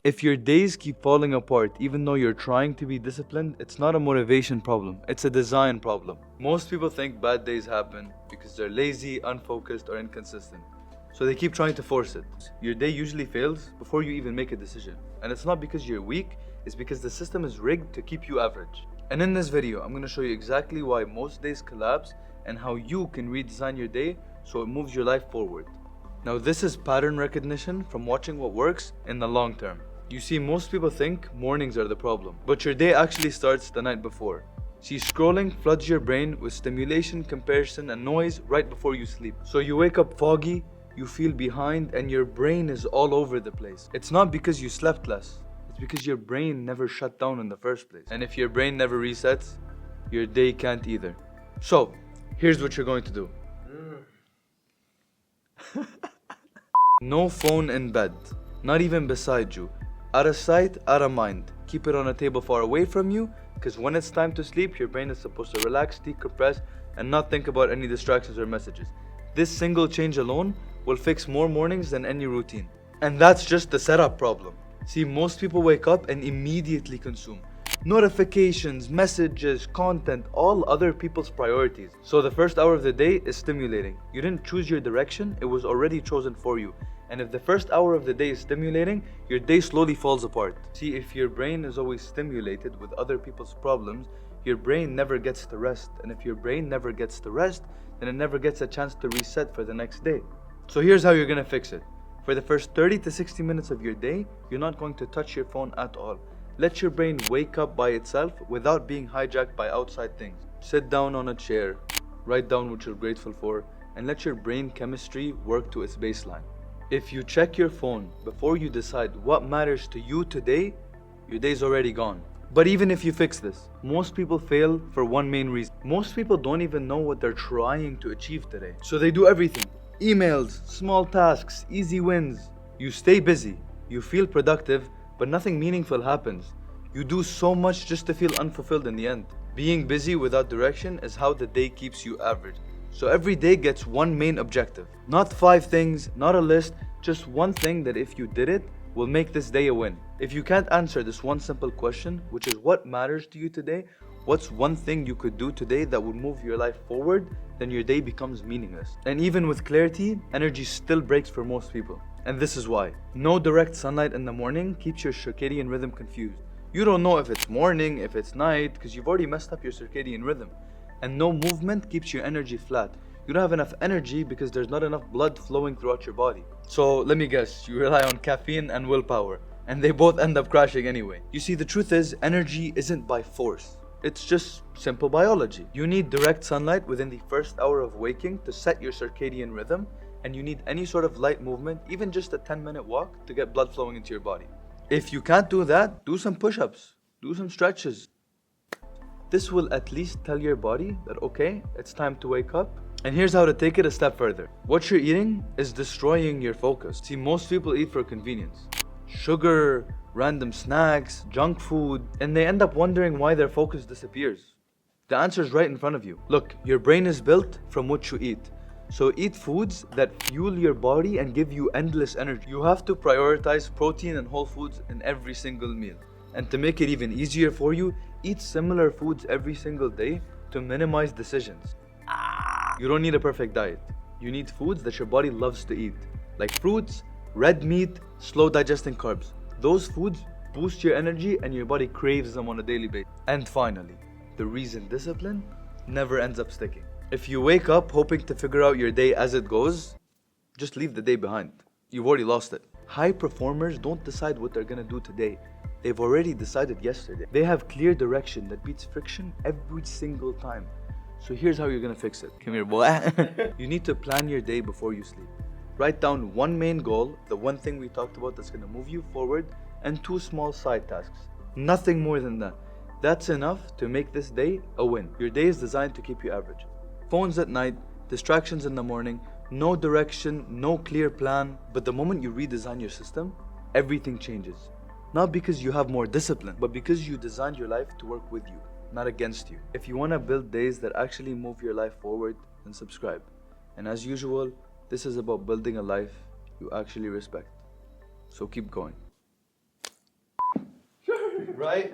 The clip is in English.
If your days keep falling apart even though you're trying to be disciplined, it's not a motivation problem, it's a design problem. Most people think bad days happen because they're lazy, unfocused, or inconsistent. So they keep trying to force it. Your day usually fails before you even make a decision. And it's not because you're weak, it's because the system is rigged to keep you average. And in this video, I'm going to show you exactly why most days collapse and how you can redesign your day so it moves your life forward. Now this is pattern recognition from watching what works in the long term. You see, most people think mornings are the problem, but your day actually starts the night before. See, scrolling floods your brain with stimulation, comparison, and noise right before you sleep. So you wake up foggy, you feel behind, and your brain is all over the place. It's not because you slept less, it's because your brain never shut down in the first place. And if your brain never resets, your day can't either. So, here's what you're going to do. No phone in bed, not even beside you. Out of sight, out of mind. Keep it on a table far away from you, because when it's time to sleep, your brain is supposed to relax, decompress, and not think about any distractions or messages. This single change alone will fix more mornings than any routine. And that's just the setup problem. See, most people wake up and immediately consume notifications, messages, content, all other people's priorities. So the first hour of the day is stimulating. You didn't choose your direction, it was already chosen for you. And if the first hour of the day is stimulating, your day slowly falls apart. See, if your brain is always stimulated with other people's problems, your brain never gets to rest. And if your brain never gets to rest, then it never gets a chance to reset for the next day. So here's how you're gonna fix it. For the first 30 to 60 minutes of your day, you're not going to touch your phone at all. Let your brain wake up by itself without being hijacked by outside things. Sit down on a chair, write down what you're grateful for, and let your brain chemistry work to its baseline. If you check your phone before you decide what matters to you today, your day's already gone. But even if you fix this, most people fail for one main reason. Most people don't even know what they're trying to achieve today. So they do everything. Emails, small tasks, easy wins. You stay busy, you feel productive, but nothing meaningful happens. You do so much just to feel unfulfilled in the end. Being busy without direction is how the day keeps you average. So every day gets one main objective. Not 5 things, not a list, just one thing that if you did it, will make this day a win. If you can't answer this one simple question, which is what matters to you today, what's one thing you could do today that would move your life forward, then your day becomes meaningless. And even with clarity, energy still breaks for most people. And this is why. No direct sunlight in the morning keeps your circadian rhythm confused. You don't know if it's morning, if it's night, because you've already messed up your circadian rhythm. And no movement keeps your energy flat. You don't have enough energy because there's not enough blood flowing throughout your body. So let me guess, you rely on caffeine and willpower, and they both end up crashing anyway. You see, the truth is, energy isn't by force. It's just simple biology. You need direct sunlight within the first hour of waking to set your circadian rhythm, and you need any sort of light movement, even just a 10-minute walk, to get blood flowing into your body. If you can't do that, do some push-ups, do some stretches. This will at least tell your body that okay, it's time to wake up. And here's how to take it a step further. What you're eating is destroying your focus. See, most people eat for convenience. Sugar, random snacks, junk food, and they end up wondering why their focus disappears. The answer is right in front of you. Look, your brain is built from what you eat. So eat foods that fuel your body and give you endless energy. You have to prioritize protein and whole foods in every single meal. And to make it even easier for you, eat similar foods every single day to minimize decisions. You don't need a perfect diet. You need foods that your body loves to eat, like fruits, red meat, slow digesting carbs. Those foods boost your energy and your body craves them on a daily basis. And finally, the reason discipline never ends up sticking. If you wake up hoping to figure out your day as it goes, just leave the day behind. You've already lost it. High performers don't decide what they're gonna do today. They've already decided yesterday. They have clear direction that beats friction every single time. So here's how you're gonna fix it. Come here, boy. You need to plan your day before you sleep. Write down one main goal, the one thing we talked about that's gonna move you forward, and 2 small side tasks. Nothing more than that. That's enough to make this day a win. Your day is designed to keep you average. Phones at night, distractions in the morning, no direction, no clear plan. But the moment you redesign your system, everything changes. Not because you have more discipline, but because you designed your life to work with you, not against you. If you want to build days that actually move your life forward, then subscribe. And as usual, this is about building a life you actually respect. So keep going. right.